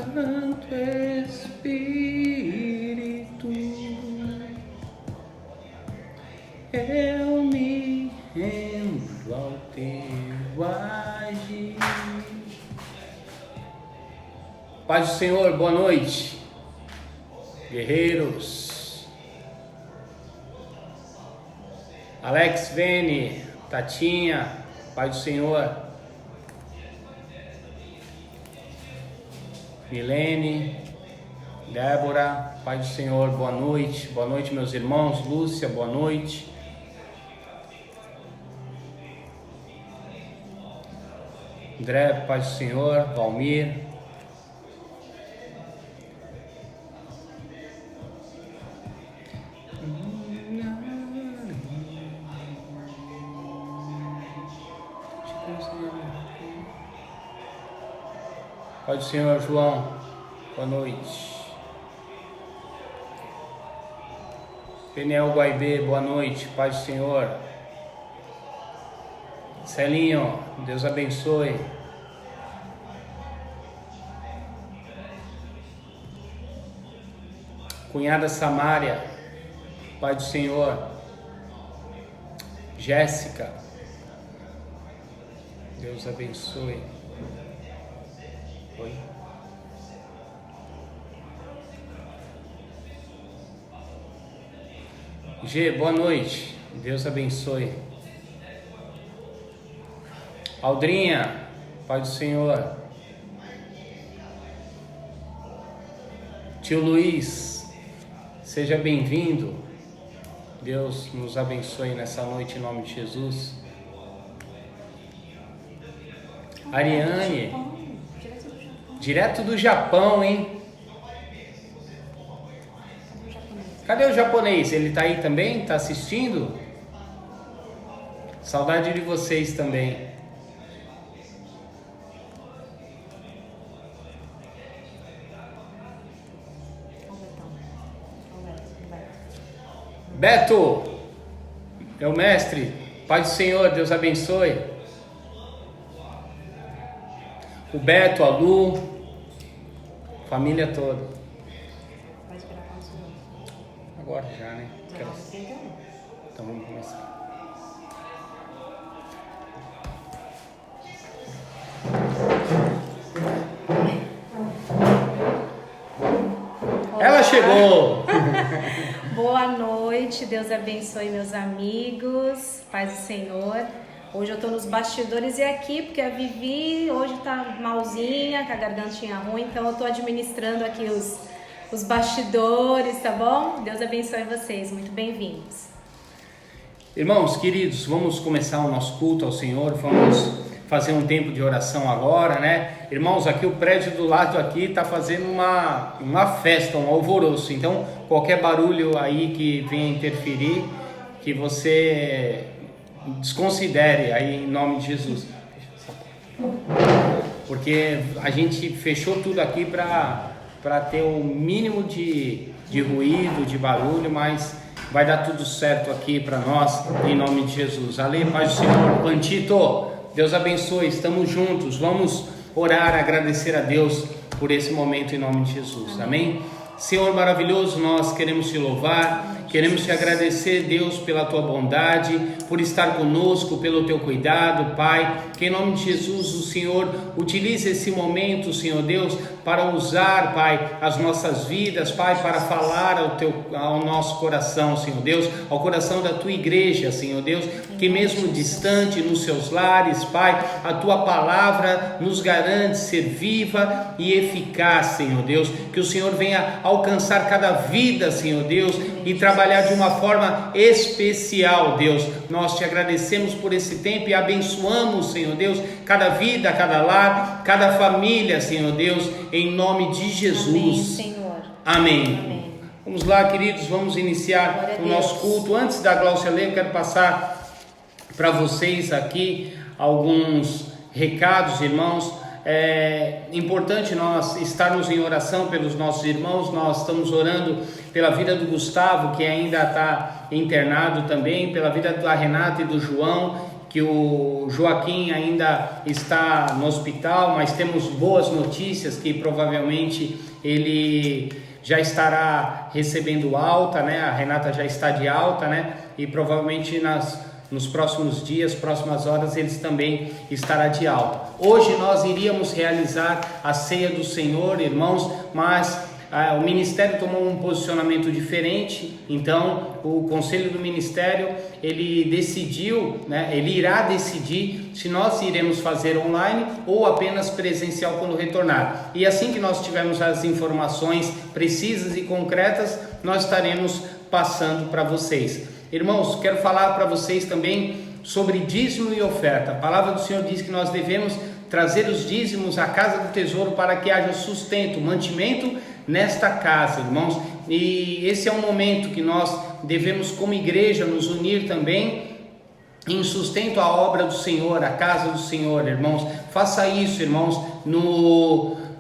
Santo Espírito, eu me rendo ao teu agir. Paz do Senhor, boa noite, guerreiros. Alex, Vene, Tatinha, paz do Senhor. Milene, Débora, paz do Senhor, boa noite meus irmãos. Lúcia, boa noite. André, paz do Senhor. Valmir, paz do Senhor. João, boa noite. Penel Guaibê, boa noite, paz do Senhor. Celinho, Deus abençoe. Cunhada Samária, paz do Senhor. Jéssica, Deus abençoe. Oi. G, boa noite, Deus abençoe. Aldrinha, paz do Senhor. Tio Luiz, seja bem-vindo. Deus nos abençoe nessa noite em nome de Jesus. Ariane, direto do Japão, hein? Cadê o japonês? Ele tá aí também? Tá assistindo? Saudade de vocês também. Beto, meu mestre, paz do Senhor, Deus abençoe. O Beto, a Lu, família toda. Vai esperar quando você vai? Agora já, né? Não, Então vamos começar. Ela chegou! Boa noite, Deus abençoe meus amigos, paz do Senhor. Hoje eu tô nos bastidores e aqui, porque a Vivi hoje tá malzinha, com a gargantinha ruim, então eu tô administrando aqui os bastidores, tá bom? Deus abençoe vocês, muito bem-vindos. Irmãos queridos, vamos começar o nosso culto ao Senhor, vamos fazer um tempo de oração agora, né? Irmãos, aqui o prédio do lado aqui tá fazendo uma festa, um alvoroço, então qualquer barulho aí que venha interferir, que você desconsidere aí em nome de Jesus, porque a gente fechou tudo aqui para ter o mínimo de ruído, de barulho, mas vai dar tudo certo aqui para nós em nome de Jesus. Ale, paz do Senhor. Pantito, Deus abençoe, estamos juntos, vamos orar, agradecer a Deus por esse momento em nome de Jesus, amém? Senhor maravilhoso, nós queremos te louvar, queremos te agradecer, Deus, pela tua bondade, por estar conosco, pelo teu cuidado, Pai, que em nome de Jesus o Senhor utilize esse momento, Senhor Deus, para usar, Pai, as nossas vidas, Pai, para falar ao nosso coração, Senhor Deus, ao coração da tua igreja, Senhor Deus, que mesmo distante nos seus lares, Pai, a tua palavra nos garante ser viva e eficaz, Senhor Deus, que o Senhor venha alcançar cada vida, Senhor Deus, e trabalhar de uma forma especial, Deus. Nós te agradecemos por esse tempo e abençoamos, Senhor Deus, cada vida, cada lar, cada família, Senhor Deus, em nome de Jesus. Amém, Senhor. Amém. Amém. Vamos lá, queridos, vamos iniciar o nosso culto. Antes da Glaucia ler, eu quero passar para vocês aqui alguns recados, irmãos. É importante nós estarmos em oração pelos nossos irmãos. Nós estamos orando pela vida do Gustavo, que ainda está internado também, pela vida da Renata e do João, que o Joaquim ainda está no hospital, mas temos boas notícias que provavelmente ele já estará recebendo alta, né? A Renata já está de alta, né? E provavelmente nos próximos dias, próximas horas, eles também estará de alta. Hoje nós iríamos realizar a ceia do Senhor, irmãos, mas o ministério tomou um posicionamento diferente. Então o conselho do ministério ele decidiu, né, ele irá decidir se nós iremos fazer online ou apenas presencial quando retornar. E assim que nós tivermos as informações precisas e concretas, nós estaremos passando para vocês. Irmãos, quero falar para vocês também sobre dízimo e oferta. A palavra do Senhor diz que nós devemos trazer os dízimos à casa do tesouro para que haja sustento, mantimento nesta casa, irmãos. E esse é um momento que nós devemos, como igreja, nos unir também em sustento à obra do Senhor, à casa do Senhor, irmãos. Faça isso, irmãos,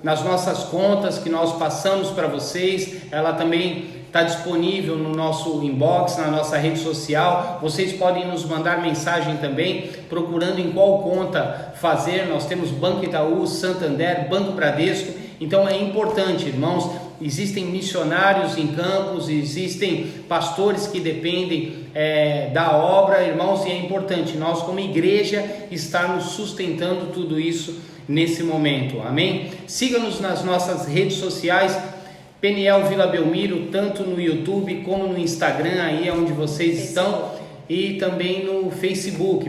nas nossas contas que nós passamos para vocês. Ela também está disponível no nosso inbox, na nossa rede social. Vocês podem nos mandar mensagem também, procurando em qual conta fazer. Nós temos Banco Itaú, Santander, Banco Bradesco. Então é importante, irmãos, existem missionários em campos, existem pastores que dependem da obra, irmãos, e é importante nós como igreja estarmos sustentando tudo isso nesse momento, amém? Siga-nos nas nossas redes sociais, Peniel Vila Belmiro, tanto no YouTube como no Instagram, aí é onde vocês estão, e também no Facebook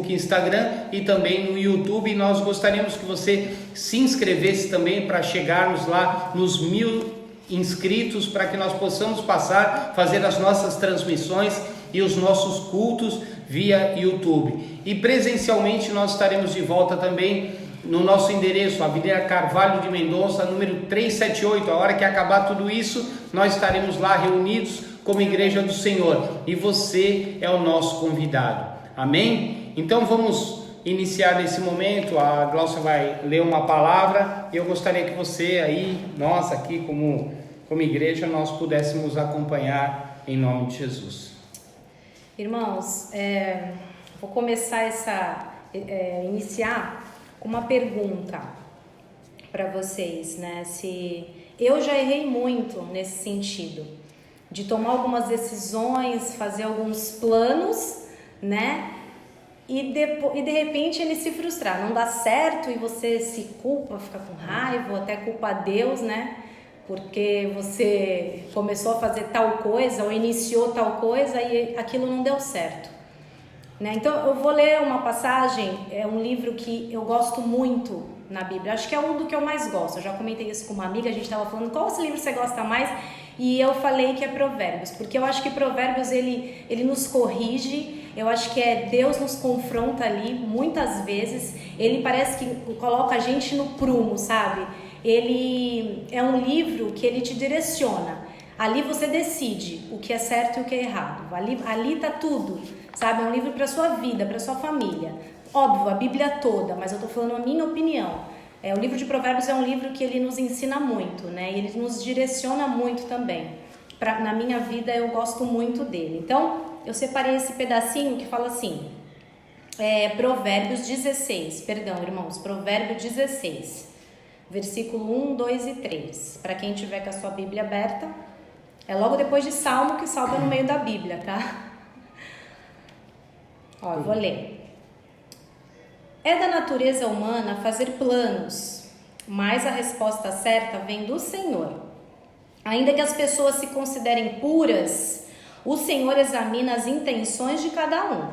e Instagram, e também no YouTube. Nós gostaríamos que você se inscrevesse também para chegarmos lá nos 1000 inscritos, para que nós possamos fazer as nossas transmissões e os nossos cultos via YouTube. E presencialmente nós estaremos de volta também no nosso endereço, Avenida Carvalho de Mendonça, número 378. A hora que acabar tudo isso, nós estaremos lá reunidos como igreja do Senhor, e você é o nosso convidado, amém? Então vamos iniciar nesse momento. A Glaucia vai ler uma palavra, e eu gostaria que você aí, nós aqui como igreja, nós pudéssemos acompanhar em nome de Jesus. Irmãos, vou começar iniciar com uma pergunta para vocês, né? Se eu já errei muito nesse sentido, de tomar algumas decisões, fazer alguns planos, né? E de repente ele se frustrar, não dá certo, e você se culpa, fica com raiva, ou até culpa a Deus, né? Porque você começou a fazer tal coisa ou iniciou tal coisa e aquilo não deu certo, né? Então eu vou ler uma passagem, é um livro que eu gosto muito na Bíblia, acho que é um do que eu mais gosto. Eu já comentei isso com uma amiga, a gente estava falando qual esse livro você gosta mais, e eu falei que é Provérbios, porque eu acho que Provérbios ele nos corrige. Eu acho que Deus nos confronta ali muitas vezes. Ele parece que coloca a gente no prumo, sabe? Ele é um livro que ele te direciona. Ali você decide o que é certo e o que é errado. Ali tá tudo, sabe? É um livro para sua vida, para sua família. Óbvio, a Bíblia toda, mas eu tô falando a minha opinião. O livro de Provérbios é um livro que ele nos ensina muito, né? Ele nos direciona muito também. Na minha vida eu gosto muito dele. Então, eu separei esse pedacinho que fala assim, Provérbios 16, perdão, irmãos, Provérbios 16, versículo 1, 2 e 3. Para quem tiver com a sua Bíblia aberta, é logo depois de Salmo, que Salmo é no meio da Bíblia, tá? Ó, eu vou ler. É da natureza humana fazer planos, mas a resposta certa vem do Senhor. Ainda que as pessoas se considerem puras, o Senhor examina as intenções de cada um.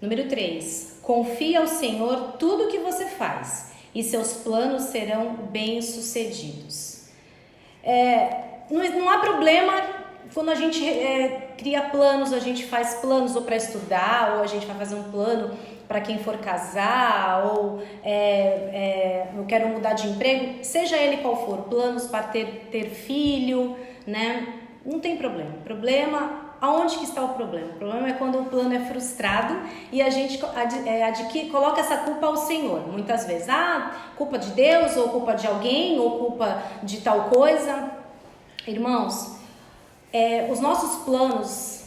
Número 3. Confia ao Senhor tudo o que você faz, e seus planos serão bem-sucedidos. Não há problema quando a gente cria planos, a gente faz planos ou para estudar, ou a gente vai fazer um plano para quem for casar, ou eu quero mudar de emprego, seja ele qual for, planos para ter filho, né? Não tem problema. Aonde que está o problema? O problema é quando o plano é frustrado e a gente coloca essa culpa ao Senhor. Muitas vezes, culpa de Deus, ou culpa de alguém, ou culpa de tal coisa. Irmãos, os nossos planos,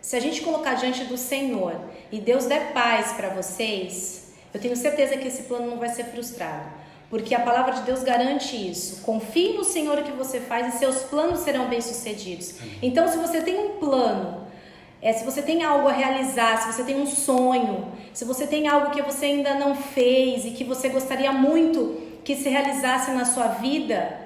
Se a gente colocar diante do Senhor e Deus der paz para vocês, eu tenho certeza que esse plano não vai ser frustrado. Porque a palavra de Deus garante isso. Confie no Senhor o que você faz e seus planos serão bem-sucedidos. Então, se você tem um plano, se você tem algo a realizar, se você tem um sonho, se você tem algo que você ainda não fez e que você gostaria muito que se realizasse na sua vida,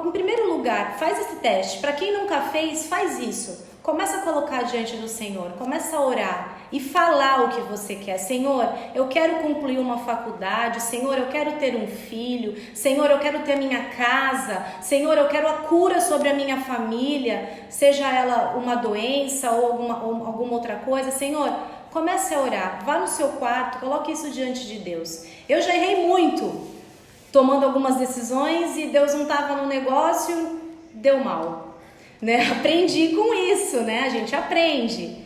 em primeiro lugar, faz esse teste. Para quem nunca fez, faz isso. Começa a colocar diante do Senhor, começa a orar e falar o que você quer. Senhor, eu quero concluir uma faculdade. Senhor, eu quero ter um filho. Senhor, eu quero ter minha casa. Senhor, eu quero a cura sobre a minha família, seja ela uma doença ou alguma outra coisa. Senhor, comece a orar, vá no seu quarto, coloque isso diante de Deus. Eu já errei muito, tomando algumas decisões e Deus não estava no negócio, deu mal. Né? Aprendi com isso, né? A gente aprende.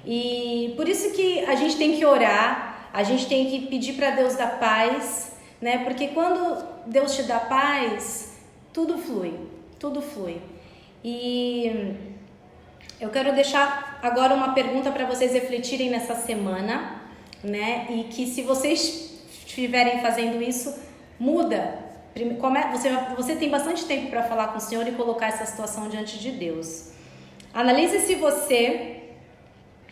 E por isso que a gente tem que orar, a gente tem que pedir para Deus dar paz, né? Porque quando Deus te dá paz, tudo flui, tudo flui. E eu quero deixar agora uma pergunta para vocês refletirem nessa semana, né? E que se vocês estiverem fazendo isso, muda. Você tem bastante tempo para falar com o Senhor e colocar essa situação diante de Deus. Analise se você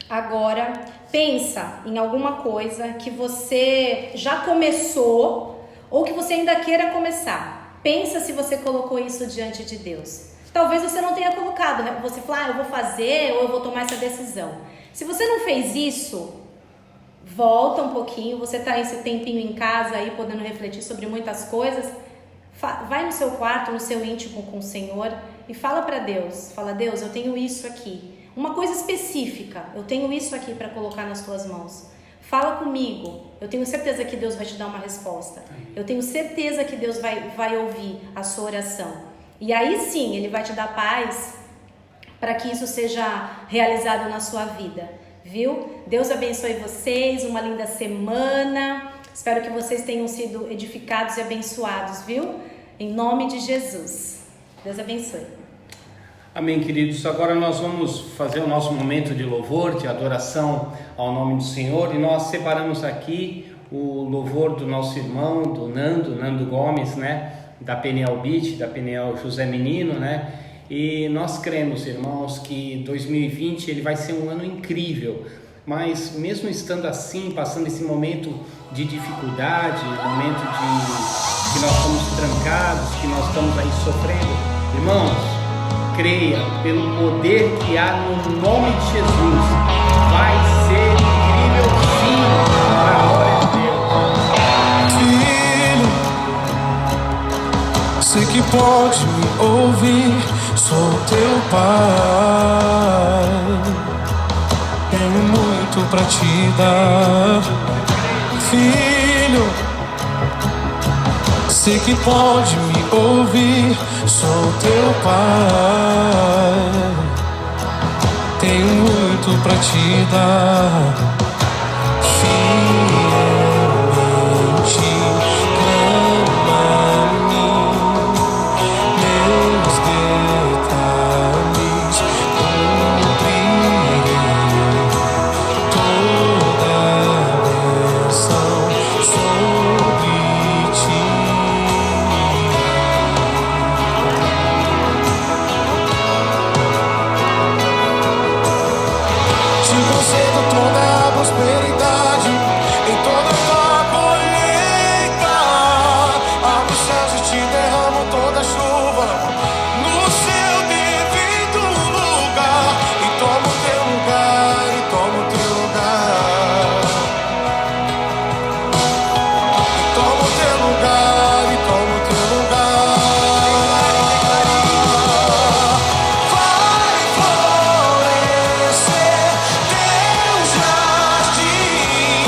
agora pensa em alguma coisa que você já começou ou que você ainda queira começar. Pensa se você colocou isso diante de Deus. Talvez você não tenha colocado, né? Você fala, eu vou fazer ou eu vou tomar essa decisão. Se você não fez isso, volta um pouquinho. Você está esse tempinho em casa aí podendo refletir sobre muitas coisas. Vai no seu quarto, no seu íntimo com o Senhor e fala para Deus. Fala, Deus, eu tenho isso aqui. Uma coisa específica, eu tenho isso aqui para colocar nas tuas mãos. Fala comigo. Eu tenho certeza que Deus vai te dar uma resposta. Eu tenho certeza que Deus vai ouvir a sua oração. E aí sim, Ele vai te dar paz para que isso seja realizado na sua vida. Viu? Deus abençoe vocês, uma linda semana. Espero que vocês tenham sido edificados e abençoados, viu? Em nome de Jesus. Deus abençoe. Amém, queridos. Agora nós vamos fazer o nosso momento de louvor, de adoração ao nome do Senhor. E nós separamos aqui o louvor do nosso irmão, do Nando Gomes, né? Da Peniel Beach, da Peniel José Menino, né? E nós cremos, irmãos, que 2020 ele vai ser um ano incrível. Mas mesmo estando assim, passando esse momento de dificuldade, momento de que nós estamos trancados, que nós estamos aí sofrendo, irmãos, creia pelo poder que há no nome de Jesus, vai ser incrível sim, para a glória de Deus. Filho, sei que pode me ouvir, sou teu pai, tenho muito pra te dar. Filho, sei que pode me ouvir, sou teu pai, tenho muito pra te dar. Fielmente clama a mim, meus detalhes cumprirei, toda bênção sobre ti. Te concedo toda a prosperidade em toda a tua colheita. Abro os céus e te derramo toda a chuva no seu devido lugar. E toma o teu lugar, e toma o teu lugar. E toma o teu lugar, e toma o teu lugar. Vai florescer teu jardim.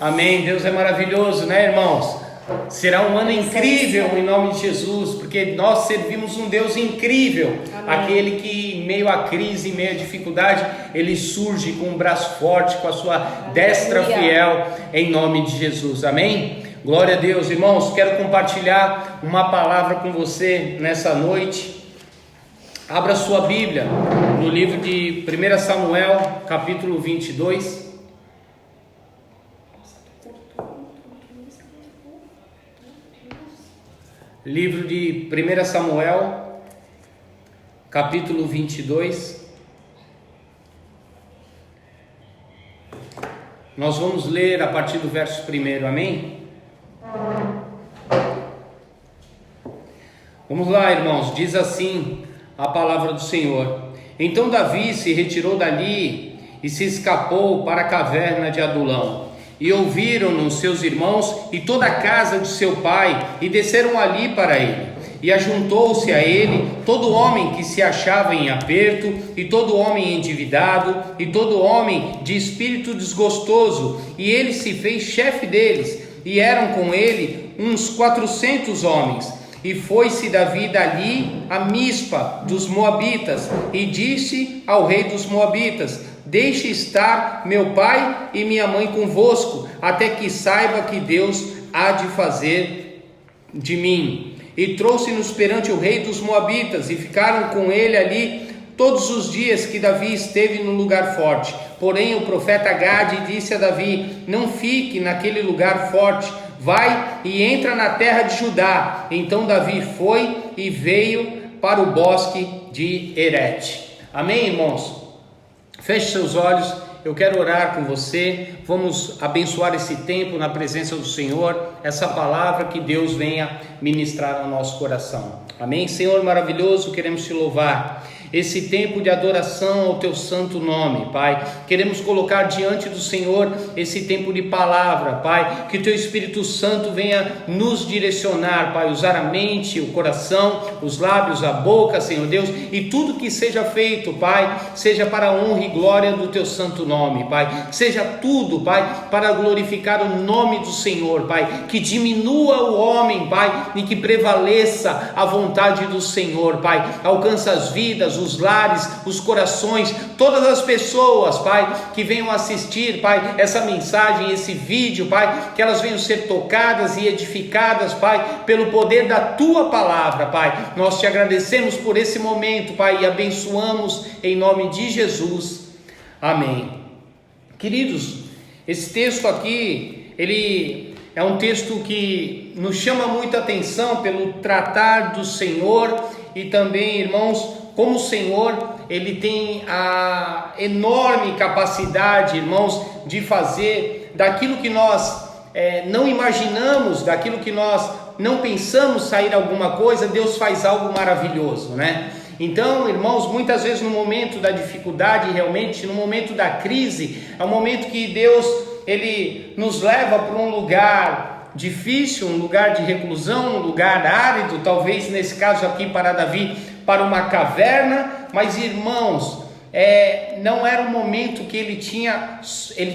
Amém. Deus é maravilhoso, né, irmãos? Será um ano incrível em nome de Jesus, porque nós servimos um Deus incrível. Amém. Aquele que em meio à crise, em meio à dificuldade, Ele surge com um braço forte, com a sua destra fiel, em nome de Jesus. Amém? Glória a Deus, irmãos. Quero compartilhar uma palavra com você nessa noite. Abra sua Bíblia no livro de 1 Samuel, capítulo 22. Livro de 1 Samuel, capítulo 22. Nós vamos ler a partir do verso 1, amém? Vamos lá, irmãos, diz assim a palavra do Senhor. Então Davi se retirou dali e se escapou para a caverna de Adulão. E ouviram-no seus irmãos e toda a casa de seu pai, e desceram ali para ele. E ajuntou-se a ele todo homem que se achava em aperto, e todo homem endividado, e todo homem de espírito desgostoso, e ele se fez chefe deles, e eram com ele uns 400 homens. E foi-se Davi dali a Mispa dos Moabitas, e disse ao rei dos Moabitas: deixe estar meu pai e minha mãe convosco, até que saiba que Deus há de fazer de mim. E trouxe-nos perante o rei dos Moabitas, e ficaram com ele ali todos os dias que Davi esteve no lugar forte. Porém o profeta Gade disse a Davi: não fique naquele lugar forte, vai e entra na terra de Judá. Então Davi foi e veio para o bosque de Herete. Amém, irmãos? Feche seus olhos, eu quero orar com você. Vamos abençoar esse tempo na presença do Senhor, essa palavra que Deus venha ministrar ao nosso coração. Amém? Senhor maravilhoso, queremos te louvar. Esse tempo de adoração ao teu santo nome, Pai, queremos colocar diante do Senhor esse tempo de palavra, Pai, que o teu Espírito Santo venha nos direcionar, Pai, usar a mente, o coração, os lábios, a boca, Senhor Deus, e tudo que seja feito, Pai, seja para a honra e glória do teu santo nome, Pai, seja tudo, Pai, para glorificar o nome do Senhor, Pai, que diminua o homem, Pai, e que prevaleça a vontade do Senhor, Pai, alcança as vidas, os lares, os corações, todas as pessoas, Pai, que venham assistir, Pai, essa mensagem, esse vídeo, Pai, que elas venham ser tocadas e edificadas, Pai, pelo poder da Tua palavra, Pai. Nós te agradecemos por esse momento, Pai, e abençoamos em nome de Jesus. Amém. Queridos, esse texto aqui, ele é um texto que nos chama muita atenção pelo tratar do Senhor e também, irmãos, como o Senhor, Ele tem a enorme capacidade, irmãos, de fazer daquilo que nós não imaginamos, daquilo que nós não pensamos sair alguma coisa, Deus faz algo maravilhoso, né? Então, irmãos, muitas vezes no momento da dificuldade, realmente, no momento da crise, é um momento que Deus, Ele nos leva para um lugar difícil, um lugar de reclusão, um lugar árido, talvez nesse caso aqui para Davi, para uma caverna, mas irmãos, não era o momento que ele tinha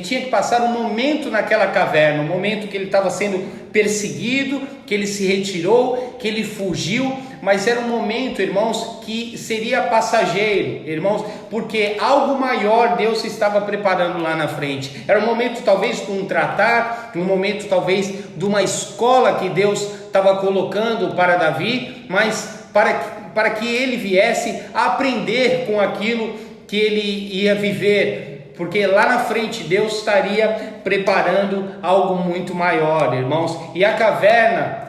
que passar um momento naquela caverna, um momento que ele estava sendo perseguido, que ele se retirou, que ele fugiu, mas era um momento, irmãos, que seria passageiro, irmãos, porque algo maior Deus estava preparando lá na frente. Era um momento talvez de um tratar, um momento talvez de uma escola que Deus estava colocando para Davi, mas para que ele viesse a aprender com aquilo que ele ia viver, porque lá na frente Deus estaria preparando algo muito maior, irmãos. E a caverna,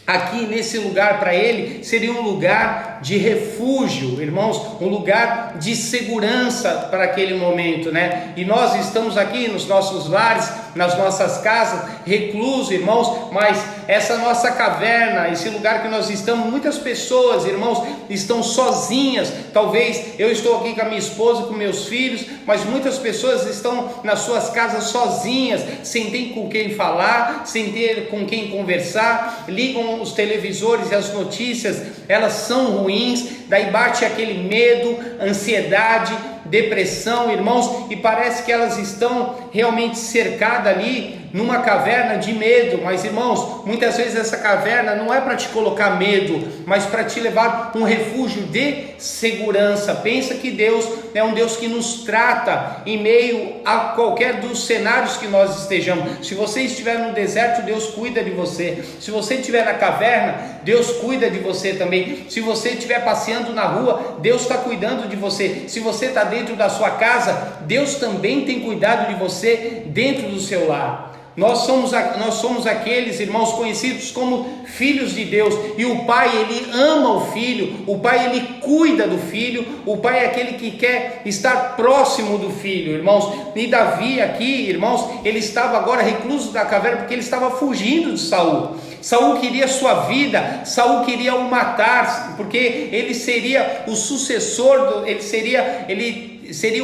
aqui nesse lugar para ele, seria um lugar de refúgio, irmãos, um lugar de segurança para aquele momento, né? E nós estamos aqui nos nossos lares, nas nossas casas, reclusos, irmãos, mas essa nossa caverna, esse lugar que nós estamos, muitas pessoas, irmãos, estão sozinhas. Talvez eu estou aqui com a minha esposa, com meus filhos, mas muitas pessoas estão nas suas casas sozinhas, sem ter com quem falar, sem ter com quem conversar, ligam os televisores e as notícias, elas são ruins, daí bate aquele medo, ansiedade, depressão, irmãos, e parece que elas estão realmente cercadas ali numa caverna de medo, mas irmãos, muitas vezes essa caverna não é para te colocar medo, mas para te levar um refúgio de segurança. Pensa que Deus é um Deus que nos trata em meio a qualquer dos cenários que nós estejamos. Se você estiver no deserto, Deus cuida de você. Se você estiver na caverna, Deus cuida de você também. Se você estiver passeando na rua, Deus está cuidando de você. Se você está dentro da sua casa, Deus também tem cuidado de você dentro do seu lar. Nós somos aqueles, irmãos, conhecidos como filhos de Deus, e o Pai, Ele ama o Filho, o Pai, Ele cuida do Filho, o Pai é aquele que quer estar próximo do Filho, irmãos. E Davi aqui, irmãos, ele estava agora recluso da caverna, porque ele estava fugindo de Saul. Saul queria sua vida, Saul queria o matar, porque ele seria o sucessor, ele seria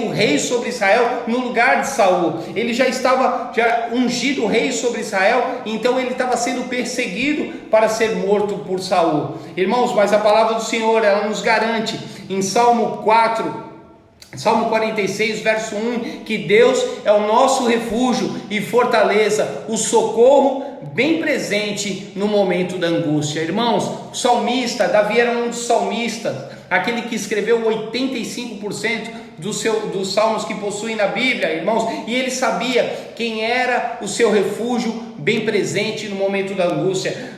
o rei sobre Israel no lugar de Saul. Ele já estava ungido rei sobre Israel, então ele estava sendo perseguido para ser morto por Saul. Irmãos, mas a palavra do Senhor, ela nos garante em Salmo 46, verso 1, que Deus é o nosso refúgio e fortaleza, o socorro bem presente no momento da angústia. Irmãos, o salmista, Davi era um dos salmistas, aquele que escreveu 85% dos salmos que possuem na Bíblia, irmãos, e ele sabia quem era o seu refúgio bem presente no momento da angústia.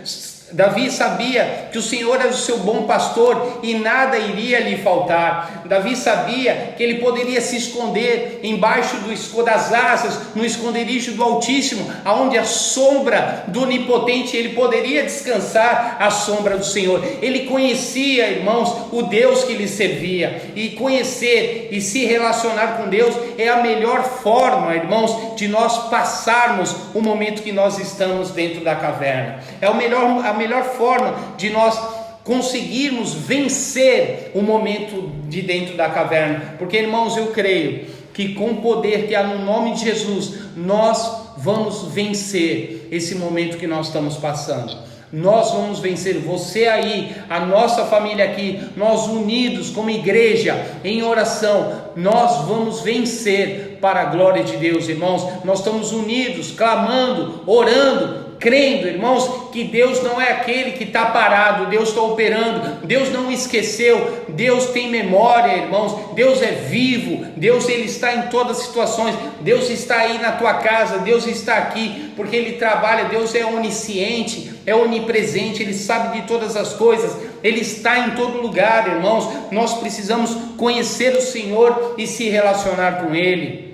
Davi sabia que o Senhor era o seu bom pastor e nada iria lhe faltar. Davi sabia que ele poderia se esconder embaixo das asas, no esconderijo do Altíssimo, aonde a sombra do Onipotente, ele poderia descansar à sombra do Senhor. Ele conhecia, irmãos, o Deus que lhe servia, e conhecer e se relacionar com Deus é a melhor forma, irmãos, de nós passarmos o momento que nós estamos dentro da caverna. É a melhor forma de nós conseguirmos vencer o momento de dentro da caverna, porque, irmãos, eu creio que com o poder que há no nome de Jesus, nós vamos vencer esse momento que nós estamos passando. Nós vamos vencer, você aí, a nossa família aqui, nós unidos como igreja em oração, nós vamos vencer para a glória de Deus, irmãos. Nós estamos unidos, clamando, orando, crendo, irmãos, que Deus não é aquele que está parado, Deus está operando, Deus não esqueceu, Deus tem memória, irmãos, Deus é vivo, Deus, Ele está em todas as situações, Deus está aí na tua casa, Deus está aqui, porque Ele trabalha, Deus é onisciente, é onipresente, Ele sabe de todas as coisas, Ele está em todo lugar, irmãos. Nós precisamos conhecer o Senhor e se relacionar com Ele.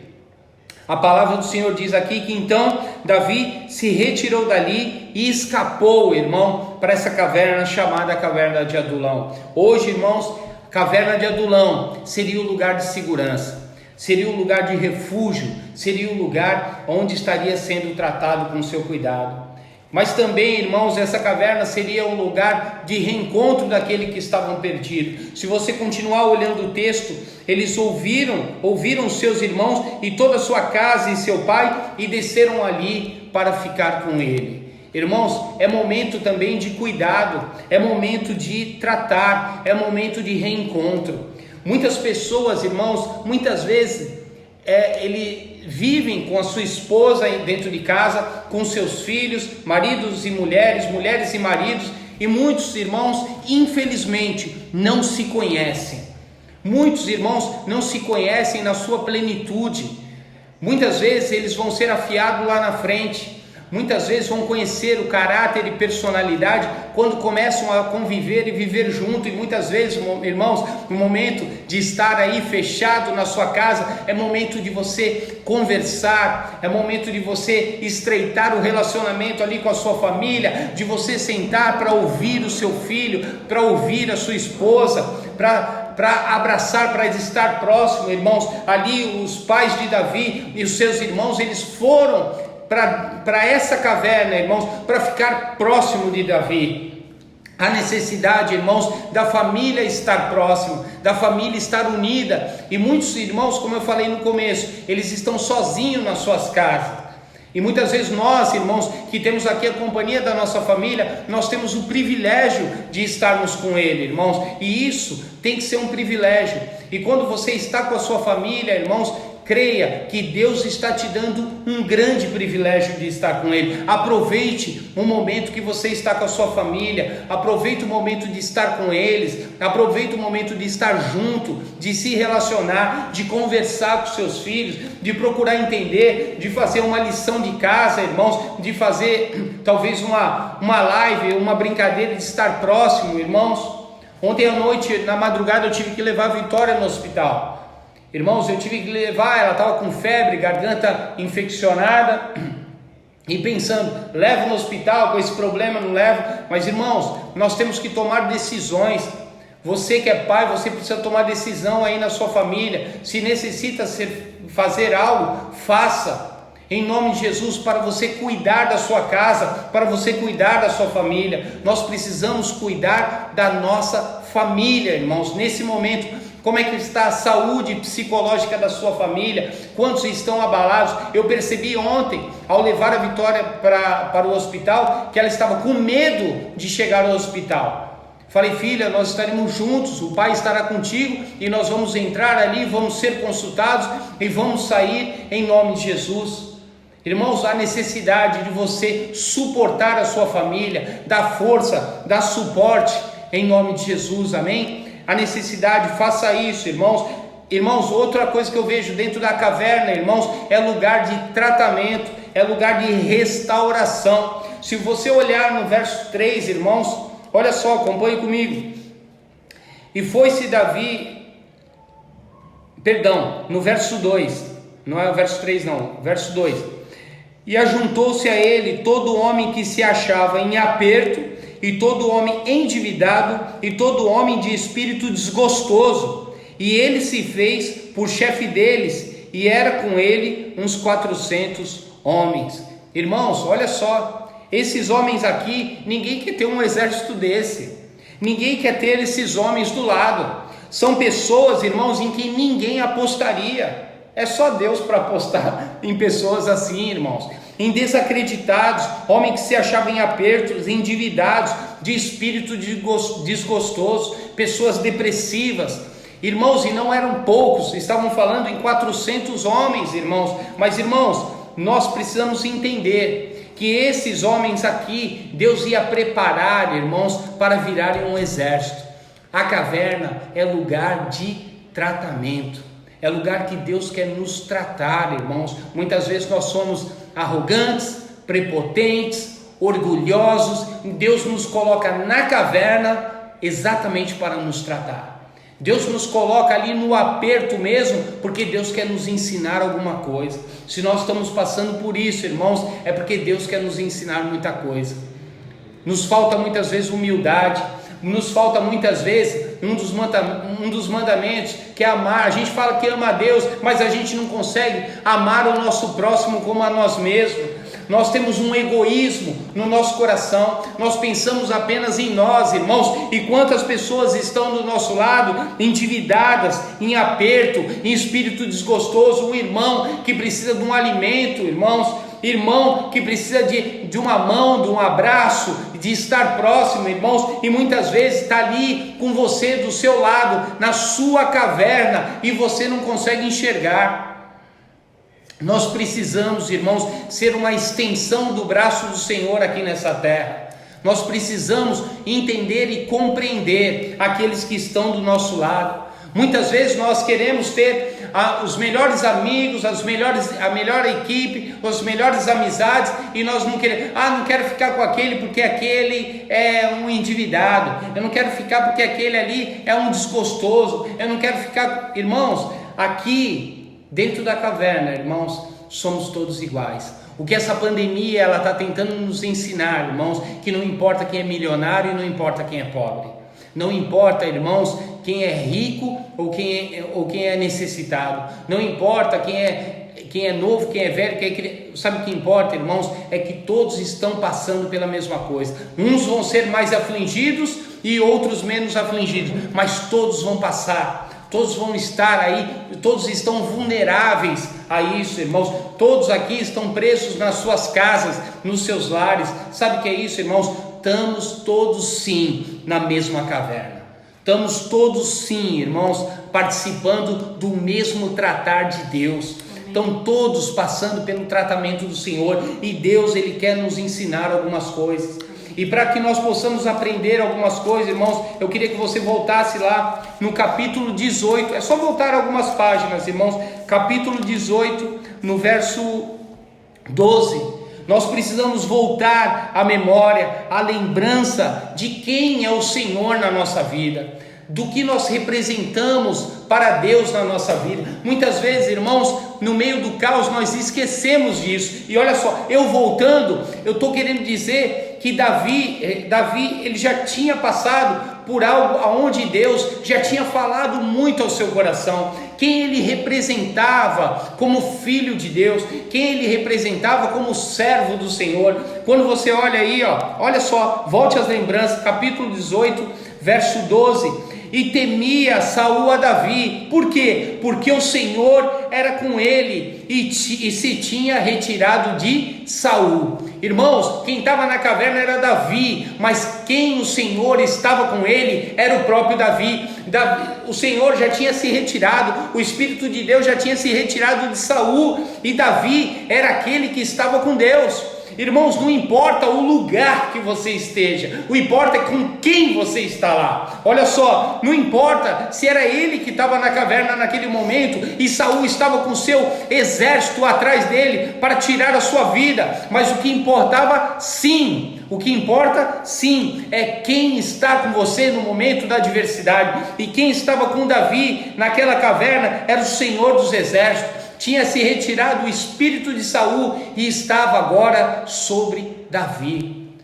A palavra do Senhor diz aqui que então Davi se retirou dali e escapou, irmão, para essa caverna chamada caverna de Adulão. Hoje, irmãos, caverna de Adulão seria o lugar de segurança, seria o lugar de refúgio, seria o lugar onde estaria sendo tratado com seu cuidado. Mas também, irmãos, essa caverna seria um lugar de reencontro daquele que estavam perdidos. Se você continuar olhando o texto, eles ouviram seus irmãos e toda a sua casa e seu pai, e desceram ali para ficar com ele. Irmãos, é momento também de cuidado, é momento de tratar, é momento de reencontro. Muitas pessoas, irmãos, muitas vezes vivem com a sua esposa dentro de casa, com seus filhos, maridos e mulheres, mulheres e maridos, e muitos irmãos, infelizmente, não se conhecem. Muitos irmãos não se conhecem na sua plenitude. Muitas vezes eles vão ser afiados lá na frente. Muitas vezes vão conhecer o caráter e personalidade quando começam a conviver e viver junto. E muitas vezes, irmãos, no momento de estar aí fechado na sua casa, é momento de você conversar, é momento de você estreitar o relacionamento ali com a sua família, de você sentar para ouvir o seu filho, para ouvir a sua esposa, para abraçar, para estar próximo, irmãos. Ali os pais de Davi e os seus irmãos, eles foram para essa caverna, irmãos, para ficar próximo de Davi. A necessidade, irmãos, da família estar próximo, da família estar unida. E muitos irmãos, como eu falei no começo, eles estão sozinhos nas suas casas. E muitas vezes nós, irmãos, que temos aqui a companhia da nossa família, nós temos o privilégio de estarmos com ele, irmãos. E isso tem que ser um privilégio. E quando você está com a sua família, irmãos, creia que Deus está te dando um grande privilégio de estar com Ele. Aproveite o momento que você está com a sua família, aproveite o momento de estar com eles, aproveite o momento de estar junto, de se relacionar, de conversar com seus filhos, de procurar entender, de fazer uma lição de casa, irmãos, de fazer talvez uma live, uma brincadeira, de estar próximo, irmãos. Ontem à noite, na madrugada, eu tive que levar a Vitória no hospital. Irmãos, eu tive que levar, ela estava com febre, garganta infeccionada, e pensando, levo no hospital com esse problema, não levo? Mas irmãos, nós temos que tomar decisões. Você que é pai, você precisa tomar decisão aí na sua família. Se necessita fazer algo, faça, em nome de Jesus, para você cuidar da sua casa, para você cuidar da sua família. Nós precisamos cuidar da nossa família, irmãos, nesse momento. Como é que está a saúde psicológica da sua família? Quantos estão abalados? Eu percebi ontem, ao levar a Vitória para o hospital, que ela estava com medo de chegar ao hospital. Falei, filha, nós estaremos juntos, o pai estará contigo e nós vamos entrar ali, vamos ser consultados e vamos sair em nome de Jesus. Irmãos, há necessidade de você suportar a sua família, dar força, dar suporte em nome de Jesus, amém? A necessidade, faça isso, irmãos. Irmãos, outra coisa que eu vejo dentro da caverna, irmãos, é lugar de tratamento, é lugar de restauração. Se você olhar no verso 3, irmãos, olha só, acompanhe comigo. E foi-se Davi, no verso 2, não é o verso 3 não, verso 2. E ajuntou-se a ele todo homem que se achava em aperto, e todo homem endividado, e todo homem de espírito desgostoso, e ele se fez por chefe deles, e era com ele uns 400 homens. Irmãos, olha só, esses homens aqui, ninguém quer ter um exército desse, ninguém quer ter esses homens do lado. São pessoas, irmãos, em quem ninguém apostaria. É só Deus para apostar em pessoas assim, irmãos. Em desacreditados, homens que se achavam em apertos, endividados, de espírito desgostoso, pessoas depressivas. Irmãos, e não eram poucos, estavam falando em 400 homens, irmãos. Mas, irmãos, nós precisamos entender que esses homens aqui, Deus ia preparar, irmãos, para virarem um exército. A caverna é lugar de tratamento, é lugar que Deus quer nos tratar, irmãos. Muitas vezes nós somos arrogantes, prepotentes, orgulhosos. Deus nos coloca na caverna exatamente para nos tratar. Deus nos coloca ali no aperto mesmo, porque Deus quer nos ensinar alguma coisa. Se nós estamos passando por isso, irmãos, é porque Deus quer nos ensinar muita coisa. Nos falta muitas vezes humildade, nos falta muitas vezes um dos mandamentos, que é amar. A gente fala que ama a Deus, mas a gente não consegue amar o nosso próximo como a nós mesmos. Nós temos um egoísmo no nosso coração, nós pensamos apenas em nós, irmãos, e quantas pessoas estão do nosso lado, endividadas, em aperto, em espírito desgostoso. Um irmão que precisa de um alimento, irmão que precisa de uma mão, de um abraço, de estar próximo, irmãos, e muitas vezes está ali com você do seu lado, na sua caverna, e você não consegue enxergar. Nós precisamos, irmãos, ser uma extensão do braço do Senhor aqui nessa terra. Nós precisamos entender e compreender aqueles que estão do nosso lado. Muitas vezes nós queremos ter os melhores amigos, a melhor equipe, as melhores amizades, e nós não queremos, não quero ficar com aquele porque aquele é um endividado, eu não quero ficar porque aquele ali é um desgostoso, eu não quero ficar. Irmãos, aqui dentro da caverna, irmãos, somos todos iguais. O que essa pandemia ela está tentando nos ensinar, irmãos, que não importa quem é milionário e não importa quem é pobre. Não importa, irmãos, quem é rico ou quem é necessitado. Não importa quem é novo, quem é velho, sabe o que importa, irmãos? É que todos estão passando pela mesma coisa. Uns vão ser mais afligidos e outros menos afligidos, mas todos vão passar. Todos vão estar aí, todos estão vulneráveis a isso, irmãos. Todos aqui estão presos nas suas casas, nos seus lares. Sabe o que é isso, irmãos? Estamos todos sim na mesma caverna. estamos todos sim, irmãos, participando do mesmo tratar de Deus. Estão todos passando pelo tratamento do Senhor, e Deus, Ele quer nos ensinar algumas coisas. E para que nós possamos aprender algumas coisas, irmãos, eu queria que você voltasse lá no capítulo 18, é só voltar algumas páginas, irmãos, capítulo 18, no verso 12. Nós precisamos voltar à memória, à lembrança de quem é o Senhor na nossa vida, do que nós representamos para Deus na nossa vida. Muitas vezes, irmãos, no meio do caos nós esquecemos disso. E olha só, eu voltando, eu estou querendo dizer que Davi ele já tinha passado por algo aonde Deus já tinha falado muito ao seu coração, quem ele representava como filho de Deus, quem ele representava como servo do Senhor. Quando você olha aí, olha só, volte às lembranças, capítulo 18, verso 12. E temia Saul a Davi. Por quê? Porque o Senhor era com ele e se tinha retirado de Saul. Irmãos, quem estava na caverna era Davi, mas quem o Senhor estava com ele era o próprio Davi. O Senhor já tinha se retirado, o Espírito de Deus já tinha se retirado de Saul, e Davi era aquele que estava com Deus. Irmãos, não importa o lugar que você esteja, o importa é com quem você está lá. Olha só, não importa se era ele que estava na caverna naquele momento e Saul estava com seu exército atrás dele para tirar a sua vida, mas o que importava sim, o que importa sim é quem está com você no momento da adversidade. E quem estava com Davi naquela caverna era o Senhor dos exércitos. Tinha se retirado o espírito de Saul e estava agora sobre Davi.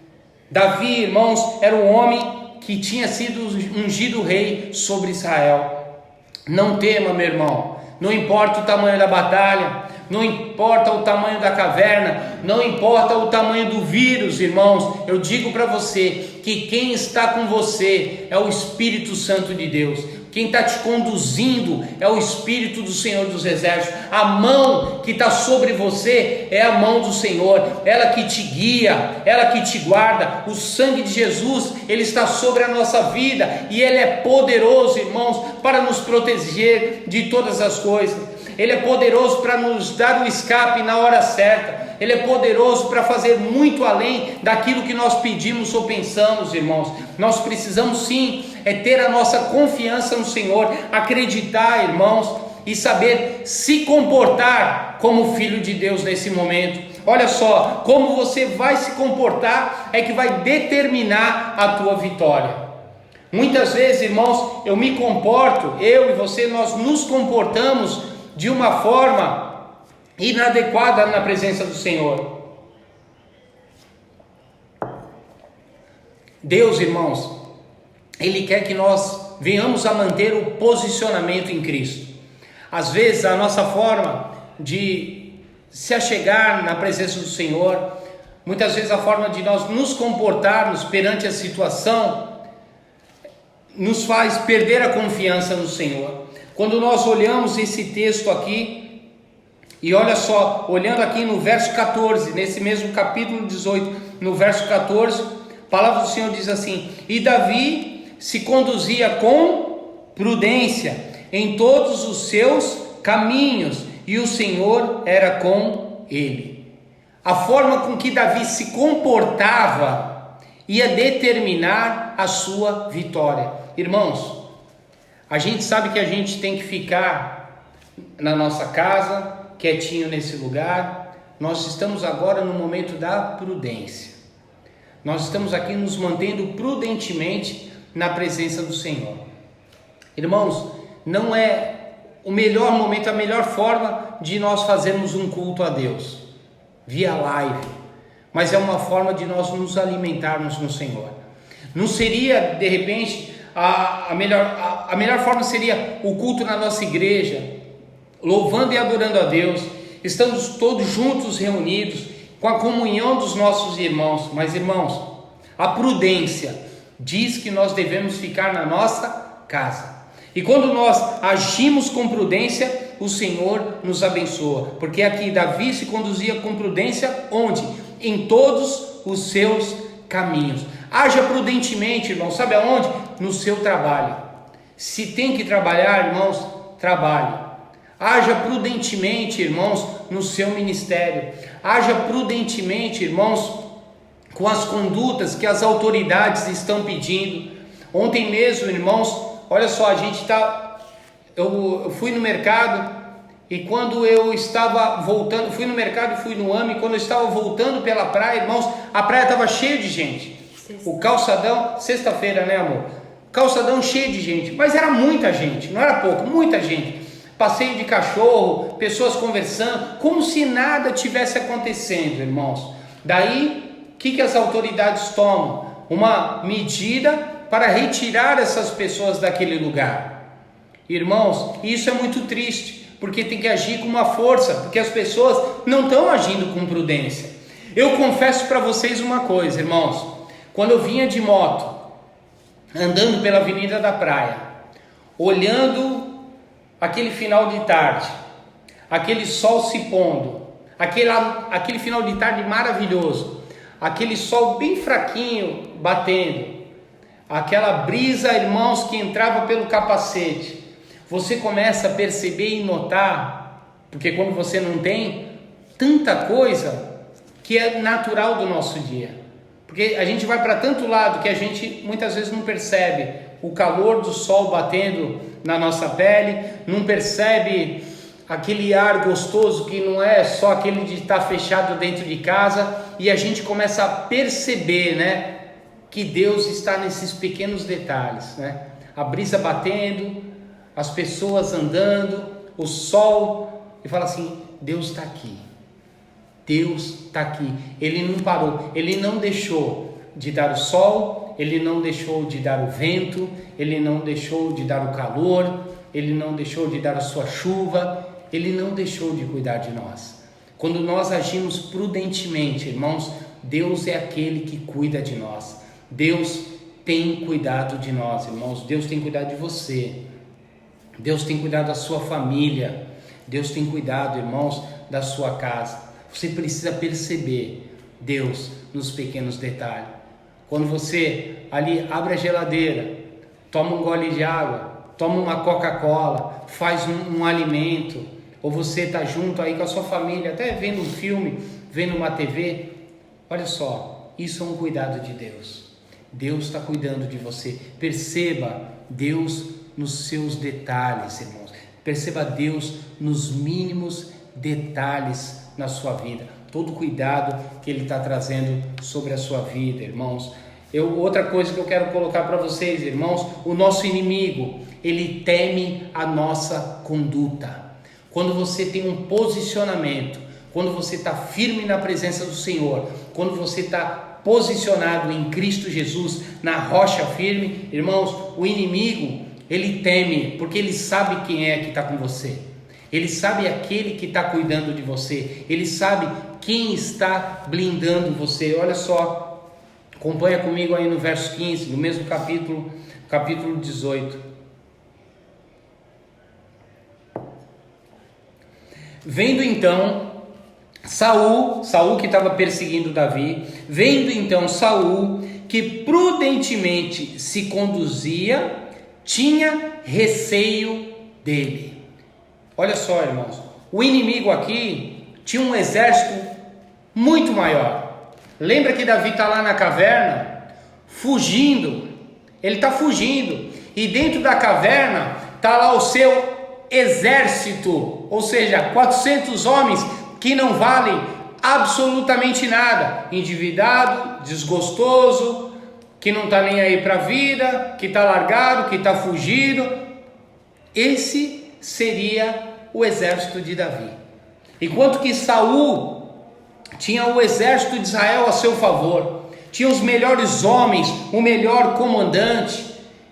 Davi, irmãos, era um homem que tinha sido ungido rei sobre Israel. Não tema, meu irmão, não importa o tamanho da batalha, não importa o tamanho da caverna, não importa o tamanho do vírus, irmãos, eu digo para você que quem está com você é o Espírito Santo de Deus. Quem está te conduzindo é o Espírito do Senhor dos Exércitos. A mão que está sobre você é a mão do Senhor, ela que te guia, ela que te guarda. O sangue de Jesus, ele está sobre a nossa vida, e ele é poderoso, irmãos, para nos proteger de todas as coisas. Ele é poderoso para nos dar o escape na hora certa. Ele é poderoso para fazer muito além daquilo que nós pedimos ou pensamos, irmãos. Nós precisamos sim ter a nossa confiança no Senhor, acreditar, irmãos, e saber se comportar como filho de Deus nesse momento. Olha só, como você vai se comportar é que vai determinar a tua vitória. Muitas vezes, irmãos, eu e você, nós nos comportamos de uma forma inadequada na presença do Senhor. Deus, irmãos, Ele quer que nós venhamos a manter o posicionamento em Cristo. Às vezes a nossa forma de se achegar na presença do Senhor, muitas vezes a forma de nós nos comportarmos perante a situação, nos faz perder a confiança no Senhor. Quando nós olhamos esse texto aqui, e olha só, olhando aqui no verso 14, nesse mesmo capítulo 18, no verso 14, a palavra do Senhor diz assim: e Davi se conduzia com prudência em todos os seus caminhos, e o Senhor era com ele. A forma com que Davi se comportava ia determinar a sua vitória. Irmãos, a gente sabe que a gente tem que ficar na nossa casa, quietinho nesse lugar. Nós estamos agora no momento da prudência. Nós estamos aqui nos mantendo prudentemente na presença do Senhor. Irmãos, não é o melhor momento, a melhor forma de nós fazermos um culto a Deus via live, mas é uma forma de nós nos alimentarmos no Senhor. Não seria, de repente, a melhor forma seria o culto na nossa igreja, louvando e adorando a Deus, estamos todos juntos reunidos, com a comunhão dos nossos irmãos. Mas, irmãos, a prudência diz que nós devemos ficar na nossa casa. E quando nós agimos com prudência, o Senhor nos abençoa. Porque aqui Davi se conduzia com prudência onde? Em todos os seus caminhos. Haja prudentemente, irmão, sabe aonde? No seu trabalho. Se tem que trabalhar, irmãos, trabalhe. Haja prudentemente, irmãos, no seu ministério. Haja prudentemente, irmãos, com as condutas que as autoridades estão pedindo. Ontem mesmo, irmãos, olha só, eu fui no mercado e quando eu estava voltando, fui no mercado, fui no AME, quando eu estava voltando pela praia, irmãos, a praia estava cheia de gente. O calçadão, sexta-feira, né, amor? Calçadão cheio de gente, mas era muita gente, não era pouco, muita gente. Passeio de cachorro, pessoas conversando, como se nada tivesse acontecendo, irmãos. Daí, o que as autoridades tomam? Uma medida para retirar essas pessoas daquele lugar. Irmãos, isso é muito triste, porque tem que agir com uma força, porque as pessoas não estão agindo com prudência. Eu confesso para vocês uma coisa, irmãos, quando eu vinha de moto, andando pela Avenida da Praia, olhando aquele final de tarde, aquele sol se pondo, aquele final de tarde maravilhoso, aquele sol bem fraquinho batendo, aquela brisa, irmãos, que entrava pelo capacete, você começa a perceber e notar, porque quando você não tem tanta coisa que é natural do nosso dia, porque a gente vai para tanto lado que a gente muitas vezes não percebe o calor do sol batendo na nossa pele, não percebe aquele ar gostoso que não é só aquele de estar fechado dentro de casa, e a gente começa a perceber, né, que Deus está nesses pequenos detalhes, né? A brisa batendo, as pessoas andando, o sol, e fala assim, Deus está aqui. Deus está aqui, Ele não parou, Ele não deixou de dar o sol, Ele não deixou de dar o vento, Ele não deixou de dar o calor, Ele não deixou de dar a sua chuva, Ele não deixou de cuidar de nós. Quando nós agimos prudentemente, irmãos, Deus é aquele que cuida de nós. Deus tem cuidado de nós, irmãos. Deus tem cuidado de você. Deus tem cuidado da sua família. Deus tem cuidado, irmãos, da sua casa. Você precisa perceber Deus nos pequenos detalhes. Quando você ali abre a geladeira, toma um gole de água, toma uma Coca-Cola, faz um alimento, ou você está junto aí com a sua família, até vendo um filme, vendo uma TV, olha só, isso é um cuidado de Deus. Deus está cuidando de você. Perceba Deus nos seus detalhes, irmãos. Perceba Deus nos mínimos detalhes na sua vida, todo o cuidado que Ele está trazendo sobre a sua vida, irmãos. Outra coisa que eu quero colocar para vocês, irmãos, o nosso inimigo, ele teme a nossa conduta. Quando você tem um posicionamento, quando você está firme na presença do Senhor, quando você está posicionado em Cristo Jesus, na rocha firme, irmãos, o inimigo, ele teme, porque ele sabe quem é que está com você. Ele sabe aquele que está cuidando de você. Ele sabe quem está blindando você. Olha só, acompanha comigo aí no verso 15, no mesmo capítulo 18. Vendo então Saul que estava perseguindo Davi, vendo então Saul que prudentemente se conduzia, tinha receio dele. Olha só, irmãos, o inimigo aqui tinha um exército muito maior. Lembra que Davi está lá na caverna, fugindo, ele está fugindo, e dentro da caverna está lá o seu exército, ou seja, 400 homens que não valem absolutamente nada, endividado, desgostoso, que não está nem aí para a vida, que está largado, que está fugido. Esse seria o exército de Davi. Enquanto que Saul tinha o exército de Israel a seu favor, tinha os melhores homens, o melhor comandante,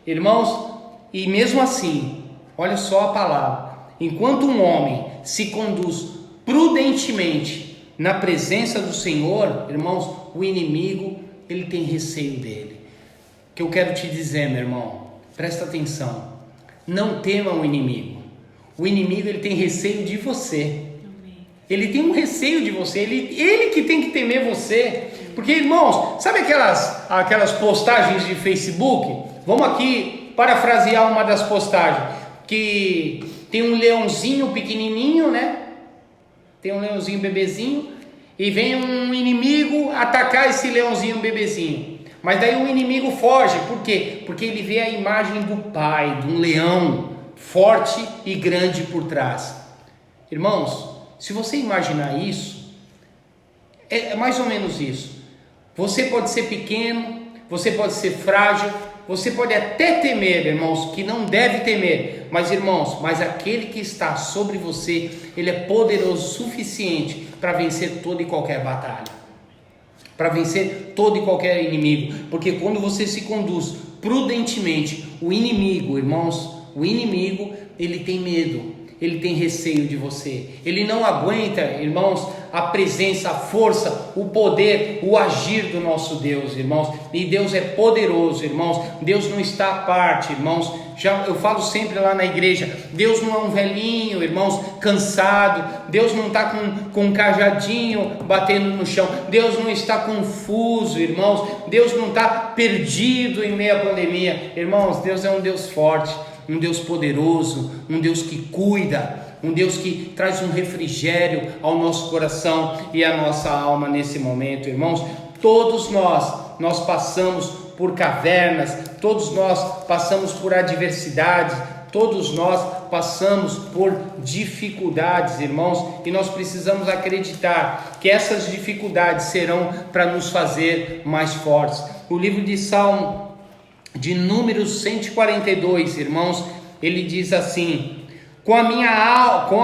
irmãos, e mesmo assim, olha só a palavra, enquanto um homem se conduz prudentemente na presença do Senhor, irmãos, o inimigo, ele tem receio dele. O que eu quero te dizer, meu irmão, presta atenção, não tema o inimigo. O inimigo, ele tem receio de você. Ele tem um receio de você. Ele que tem que temer você. Porque, irmãos, sabe aquelas postagens de Facebook? Vamos aqui parafrasear uma das postagens, que tem um leãozinho pequenininho, né? Tem um leãozinho bebezinho, e vem um inimigo atacar esse leãozinho bebezinho. Mas daí o inimigo foge, por quê? Porque ele vê a imagem do pai, de um leão forte e grande por trás. Irmãos, se você imaginar isso, é mais ou menos isso. Você pode ser pequeno, você pode ser frágil, você pode até temer, irmãos, que não deve temer, mas irmãos, mas aquele que está sobre você, ele é poderoso o suficiente para vencer toda e qualquer batalha, para vencer todo e qualquer inimigo, porque quando você se conduz prudentemente, o inimigo, irmãos, o inimigo, ele tem medo, ele tem receio de você, ele não aguenta, irmãos, a presença, a força, o poder, o agir do nosso Deus, irmãos. E Deus é poderoso, irmãos. Deus não está à parte, irmãos. Eu falo sempre lá na igreja, Deus não é um velhinho, irmãos, cansado. Deus não está com um cajadinho batendo no chão. Deus não está confuso, irmãos. Deus não está perdido em meio à pandemia. Irmãos, Deus é um Deus forte, um Deus poderoso, um Deus que cuida, um Deus que traz um refrigério ao nosso coração e à nossa alma nesse momento, irmãos. Todos nós passamos por cavernas, todos nós passamos por adversidades, todos nós passamos por dificuldades, irmãos, e nós precisamos acreditar que essas dificuldades serão para nos fazer mais fortes. O livro de Salmo de Números 142, irmãos, ele diz assim: com a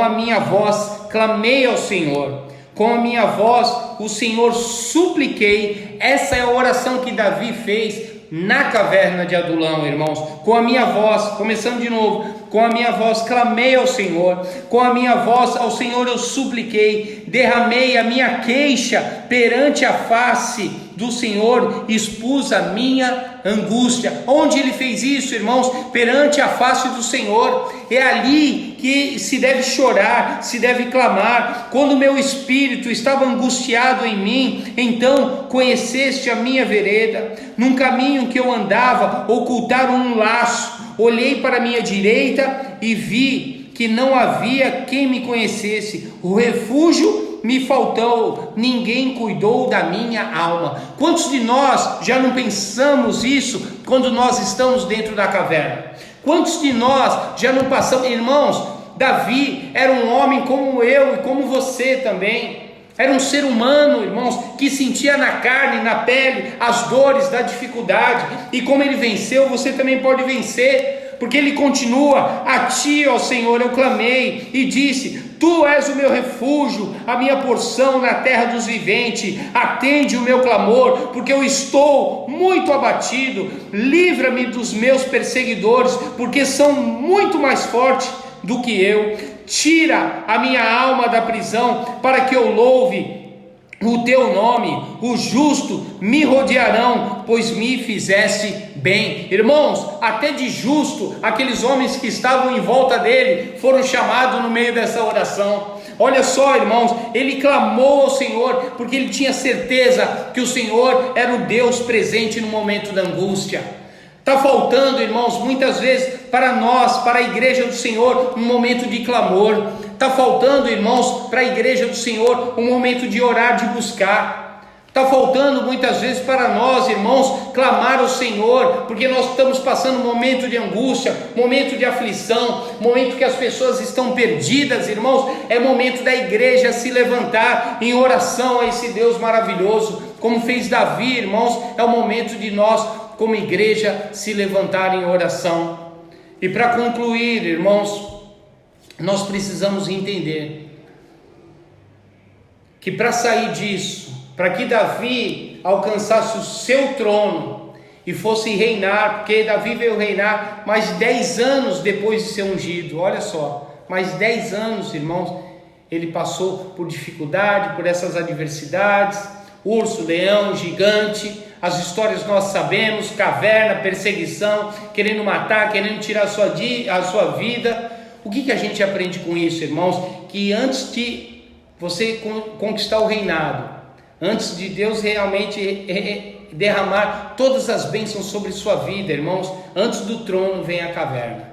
minha voz clamei ao Senhor, com a minha voz o Senhor supliquei. Essa é a oração que Davi fez na caverna de Adulão, irmãos. Com a minha voz, começando de novo, com a minha voz clamei ao Senhor, com a minha voz ao Senhor eu supliquei, derramei a minha queixa perante a face do Senhor, expus a minha angústia. Onde ele fez isso, irmãos? Perante a face do Senhor. É ali que se deve chorar, se deve clamar. Quando o meu espírito estava angustiado em mim, então conheceste a minha vereda. Num caminho que eu andava, ocultaram um laço. Olhei para a minha direita e vi que não havia quem me conhecesse. O refúgio me faltou, ninguém cuidou da minha alma. Quantos de nós já não pensamos isso quando nós estamos dentro da caverna? Quantos de nós já não passamos? Irmãos, Davi era um homem como eu e como você também. Era um ser humano, irmãos, que sentia na carne, na pele, as dores da dificuldade. E como ele venceu, você também pode vencer. Porque ele continua: a ti, ó Senhor, eu clamei e disse: tu és o meu refúgio, a minha porção na terra dos viventes. Atende o meu clamor, porque eu estou muito abatido. Livra-me dos meus perseguidores, porque são muito mais fortes do que eu. Tira a minha alma da prisão, para que eu louve o teu nome. Os justos me rodearão, pois me fizeste bem. Irmãos, até de justo, aqueles homens que estavam em volta dele foram chamados no meio dessa oração. Olha só, irmãos, ele clamou ao Senhor, porque ele tinha certeza que o Senhor era o Deus presente no momento da angústia. Está faltando, irmãos, muitas vezes para nós, para a igreja do Senhor, um momento de clamor. Está faltando, irmãos, para a igreja do Senhor, um momento de orar, de buscar. Está faltando muitas vezes para nós, irmãos, clamar ao Senhor, porque nós estamos passando um momento de angústia, momento de aflição, momento que as pessoas estão perdidas, irmãos. É momento da igreja se levantar em oração a esse Deus maravilhoso, como fez Davi, irmãos. É o momento de nós, como igreja, se levantar em oração. E para concluir, irmãos, nós precisamos entender que para sair disso, para que Davi alcançasse o seu trono e fosse reinar, porque Davi veio reinar mais 10 anos depois de ser ungido. Olha só, mais 10 anos, irmãos, ele passou por dificuldade, por essas adversidades, urso, leão, gigante. As histórias nós sabemos: caverna, perseguição, querendo matar, querendo tirar a sua vida. O que a gente aprende com isso, irmãos? Que antes de você conquistar o reinado, antes de Deus realmente derramar todas as bênçãos sobre sua vida, irmãos, antes do trono vem a caverna.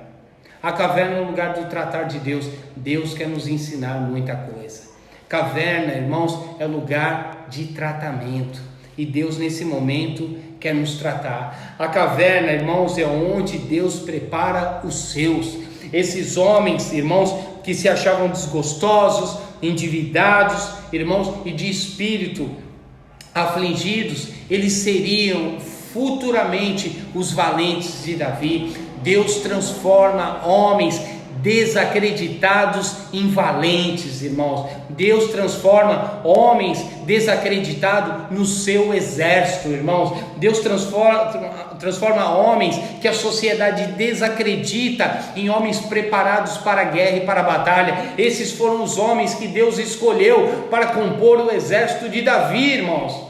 A caverna é o lugar do tratar de Deus. Deus quer nos ensinar muita coisa. Caverna, irmãos, é lugar de tratamento. E Deus nesse momento quer nos tratar. A caverna, irmãos, é onde Deus prepara os seus. Esses homens, irmãos, que se achavam desgostosos, endividados, irmãos, e de espírito afligidos, eles seriam futuramente os valentes de Davi. Deus transforma homens desacreditados em valentes, irmãos. Deus transforma homens desacreditados no seu exército, irmãos. Deus transforma homens que a sociedade desacredita em homens preparados para a guerra e para a batalha. Esses foram os homens que Deus escolheu para compor o exército de Davi, irmãos.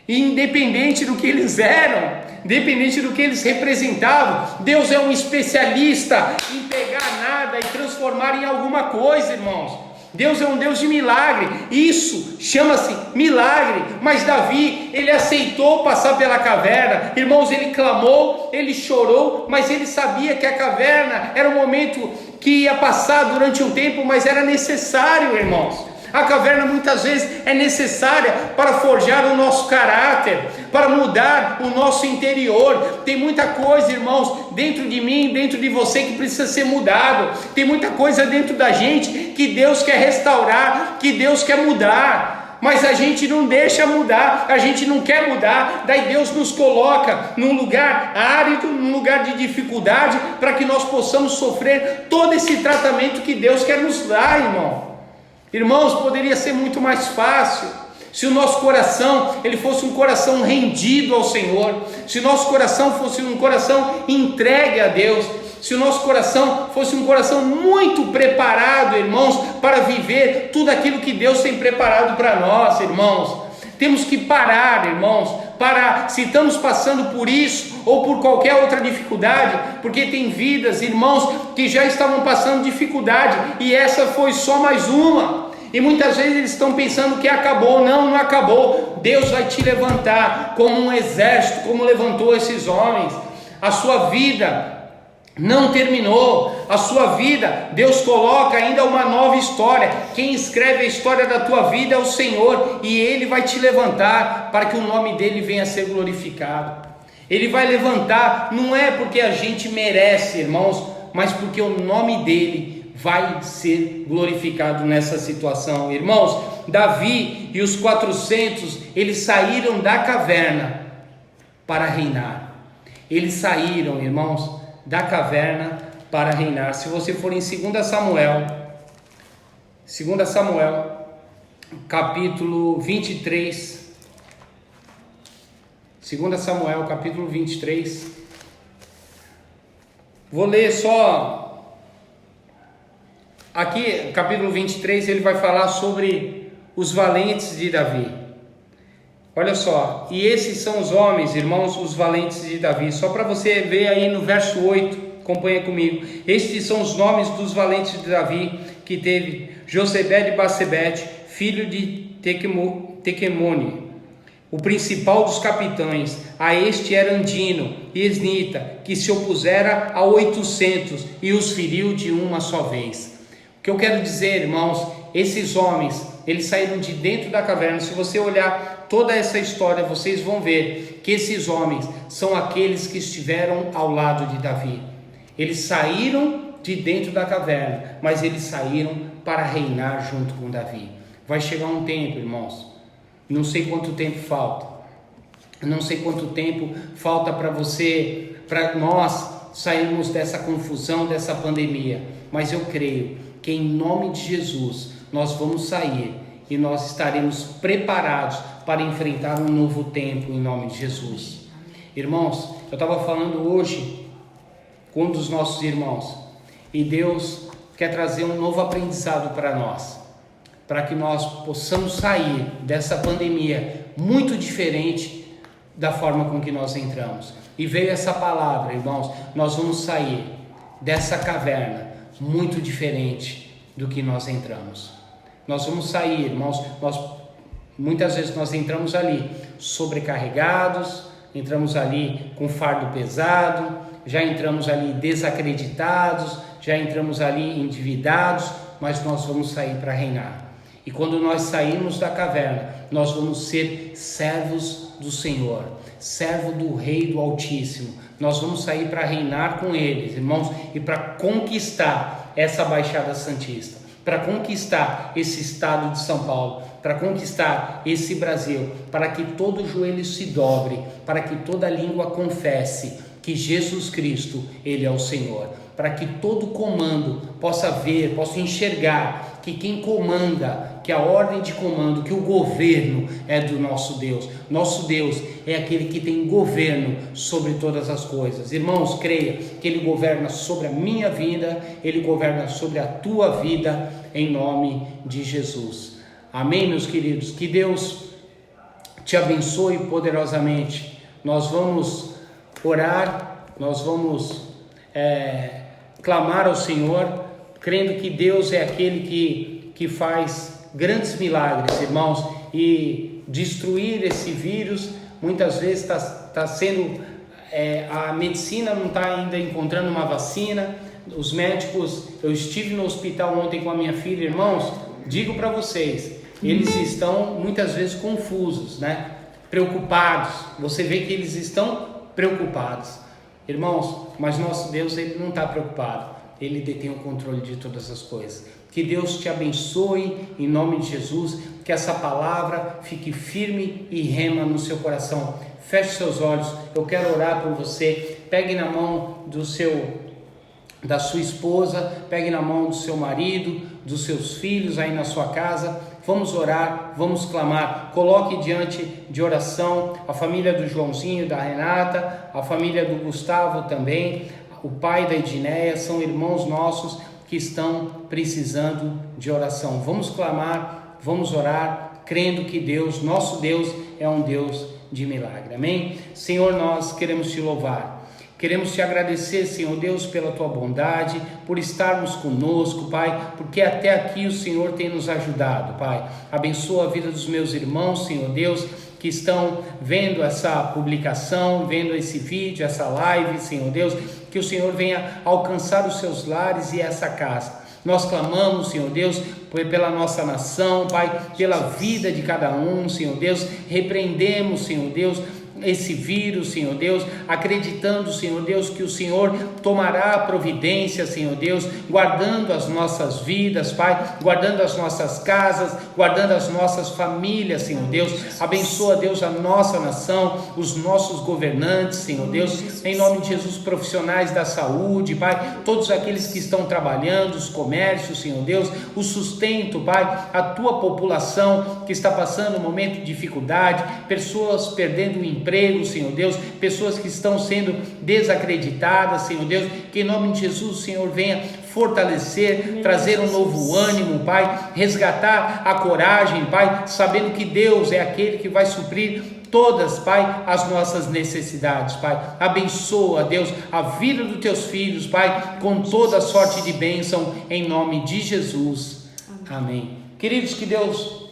Independente do que eles eram, independente do que eles representavam, Deus é um especialista em pegar nada e transformar em alguma coisa, irmãos. Deus é um Deus de milagre. Isso chama-se milagre. Mas Davi, ele aceitou passar pela caverna, irmãos. Ele clamou, ele chorou, mas ele sabia que a caverna era um momento que ia passar durante um tempo, mas era necessário, irmãos. A caverna muitas vezes é necessária para forjar o nosso caráter, para mudar o nosso interior. Tem muita coisa, irmãos, dentro de mim, dentro de você, que precisa ser mudado. Tem muita coisa dentro da gente que Deus quer restaurar, que Deus quer mudar. Mas a gente não deixa mudar, a gente não quer mudar. Daí Deus nos coloca num lugar árido, num lugar de dificuldade, para que nós possamos sofrer todo esse tratamento que Deus quer nos dar, irmão. Irmãos, poderia ser muito mais fácil se o nosso coração ele fosse um coração rendido ao Senhor, se o nosso coração fosse um coração entregue a Deus, se o nosso coração fosse um coração muito preparado, irmãos, para viver tudo aquilo que Deus tem preparado para nós, irmãos. Temos que parar, irmãos, se estamos passando por isso ou por qualquer outra dificuldade, porque tem vidas, irmãos, que já estavam passando dificuldade e essa foi só mais uma. E muitas vezes eles estão pensando que acabou. Não acabou. Deus vai te levantar como um exército, como levantou esses homens. A sua vida não terminou. A sua vida, Deus coloca ainda uma nova história. Quem escreve a história da tua vida é o Senhor, e Ele vai te levantar para que o nome dEle venha a ser glorificado. Ele vai levantar, não é porque a gente merece, irmãos, mas porque o nome dEle vai ser glorificado nessa situação. Irmãos, Davi e os 400, eles saíram da caverna para reinar. Eles saíram, irmãos, da caverna para reinar. Se você for em 2 Samuel, capítulo 23, 2 Samuel, capítulo 23, vou ler só aqui, capítulo 23, ele vai falar sobre os valentes de Davi. Olha só, e esses são os homens, irmãos, os valentes de Davi. Só para você ver aí no verso 8, acompanha comigo. Estes são os nomes dos valentes de Davi, que teve Josebede-Basebete, filho de Tequemone, o principal dos capitães. A este era Andino e Esnita, que se opusera a 800 e os feriu de uma só vez. O que eu quero dizer, irmãos, esses homens, eles saíram de dentro da caverna. Se você olhar toda essa história, vocês vão ver que esses homens são aqueles que estiveram ao lado de Davi. Eles saíram de dentro da caverna, mas eles saíram para reinar junto com Davi. Vai chegar um tempo, irmãos, não sei quanto tempo falta, não sei quanto tempo falta para nós sairmos dessa confusão, dessa pandemia, mas eu creio que em nome de Jesus nós vamos sair e nós estaremos preparados para enfrentar um novo tempo em nome de Jesus. Irmãos, eu estava falando hoje com um dos nossos irmãos e Deus quer trazer um novo aprendizado para nós, para que nós possamos sair dessa pandemia muito diferente da forma com que nós entramos. E veio essa palavra, irmãos, nós vamos sair dessa caverna muito diferente do que nós entramos. Nós vamos sair, irmãos, Muitas vezes nós entramos ali sobrecarregados, entramos ali com fardo pesado, já entramos ali desacreditados, já entramos ali endividados, mas nós vamos sair para reinar. E quando nós sairmos da caverna, nós vamos ser servos do Senhor, servo do Rei do Altíssimo. Nós vamos sair para reinar com eles, irmãos, e para conquistar essa Baixada Santista, para conquistar esse estado de São Paulo, para conquistar esse Brasil, para que todo joelho se dobre, para que toda língua confesse que Jesus Cristo, Ele é o Senhor, para que todo comando possa ver, possa enxergar que quem comanda, que a ordem de comando, que o governo é do nosso Deus. Nosso Deus é aquele que tem governo sobre todas as coisas. Irmãos, creia que Ele governa sobre a minha vida, Ele governa sobre a tua vida, em nome de Jesus. Amém, meus queridos? Que Deus te abençoe poderosamente. Nós vamos orar, nós vamos clamar ao Senhor, crendo que Deus é aquele que faz grandes milagres, irmãos, e destruir esse vírus. Muitas vezes está sendo, a medicina não está ainda encontrando uma vacina. Os médicos, eu estive no hospital ontem com a minha filha, irmãos, digo para vocês, eles estão muitas vezes confusos, né? Preocupados. Você vê que eles estão preocupados, irmãos, mas nosso Deus, Ele não está preocupado, Ele detém o controle de todas as coisas. Que Deus te abençoe em nome de Jesus, que essa palavra fique firme e rema no seu coração. Feche seus olhos, eu quero orar por você. Pegue na mão da sua esposa, pegue na mão do seu marido, dos seus filhos aí na sua casa. Vamos orar, vamos clamar. Coloque diante de oração a família do Joãozinho, da Renata, a família do Gustavo também, o pai da Edneia, são irmãos nossos que estão precisando de oração. Vamos clamar, vamos orar, crendo que Deus, nosso Deus, é um Deus de milagre. Amém? Senhor, nós queremos te louvar. Queremos te agradecer, Senhor Deus, pela tua bondade, por estarmos conosco, Pai, porque até aqui o Senhor tem nos ajudado, Pai. Abençoa a vida dos meus irmãos, Senhor Deus, que estão vendo essa publicação, vendo esse vídeo, essa live, Senhor Deus, que o Senhor venha alcançar os seus lares e essa casa. Nós clamamos, Senhor Deus, pela nossa nação, Pai, pela vida de cada um, Senhor Deus, repreendemos, Senhor Deus, esse vírus, Senhor Deus, acreditando, Senhor Deus, que o Senhor tomará providência, Senhor Deus, guardando as nossas vidas, Pai, guardando as nossas casas, guardando as nossas famílias, Senhor Deus. Abençoa, Deus, a nossa nação, os nossos governantes, Senhor Deus, em nome de Jesus, profissionais da saúde, Pai, todos aqueles que estão trabalhando, os comércios, Senhor Deus, o sustento, Pai, a tua população que está passando um momento de dificuldade, pessoas perdendo o emprego, Senhor Deus, pessoas que estão sendo desacreditadas, Senhor Deus, que em nome de Jesus o Senhor venha fortalecer, trazer um novo ânimo, Pai, resgatar a coragem, Pai, sabendo que Deus é aquele que vai suprir todas, Pai, as nossas necessidades, Pai. Abençoa, Deus, a vida dos teus filhos, Pai, com toda sorte de bênção, em nome de Jesus. Amém. Queridos, que Deus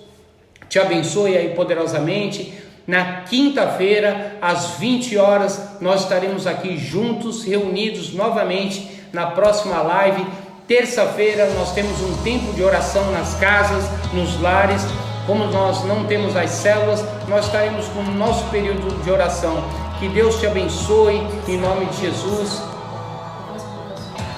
te abençoe aí poderosamente. Na quinta-feira, às 20 horas, nós estaremos aqui juntos, reunidos novamente na próxima live. Terça-feira, nós temos um tempo de oração nas casas, nos lares. Como nós não temos as células, nós estaremos com o nosso período de oração. Que Deus te abençoe, em nome de Jesus.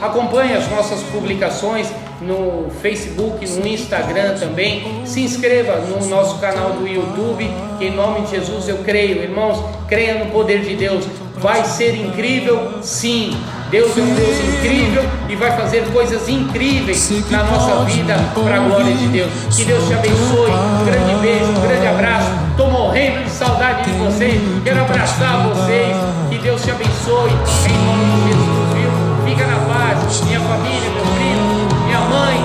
Acompanhe as nossas publicações no Facebook, no Instagram também. Se inscreva no nosso canal do YouTube, que em nome de Jesus eu creio, irmãos, creia no poder de Deus. Vai ser incrível, sim. Deus é um Deus incrível e vai fazer coisas incríveis na nossa vida para a glória de Deus. Que Deus te abençoe. Um grande beijo, um grande abraço. Estou morrendo de saudade de vocês. Quero abraçar vocês. Que Deus te abençoe em nome de Jesus, viu? Fica na paz, minha família, meu primo, minha mãe.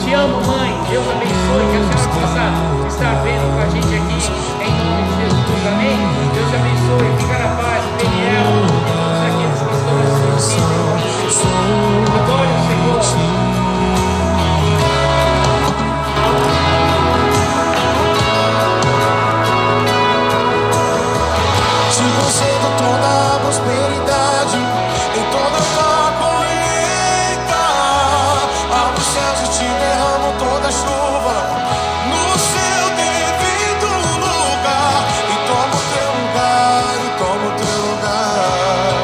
Te amo, mãe. Deus abençoe. Que a senhora possa estar vendo com a gente aqui em nome de Jesus. Amém? Deus te abençoe. Fica na paz. Daniel e todos aqueles que estão assistindo. Adore o Senhor. céus e te derramo toda a chuva no seu devido lugar. E toma o teu lugar, e toma o teu lugar.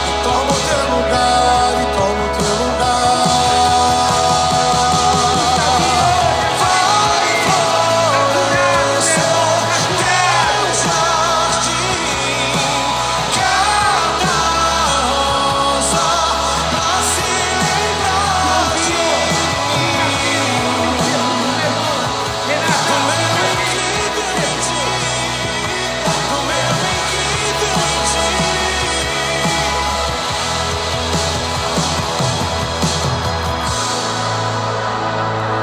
E toma o teu lugar, e toma o teu lugar. Vai florescer teu jardim, cada rosa a se lembrar de do meu incrível em ti, do meu incrível em ti.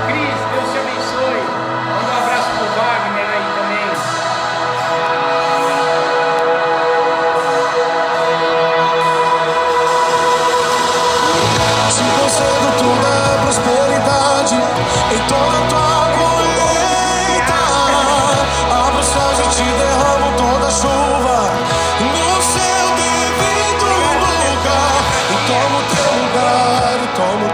Cris, Deus te abençoe. Manda um abraço pro Wagner aí também. Se concedo toda prosperidade em toda a tua colheita. Abro os céus e te derramo toda a chuva no seu devido lugar. E toma o teu lugar, e toma o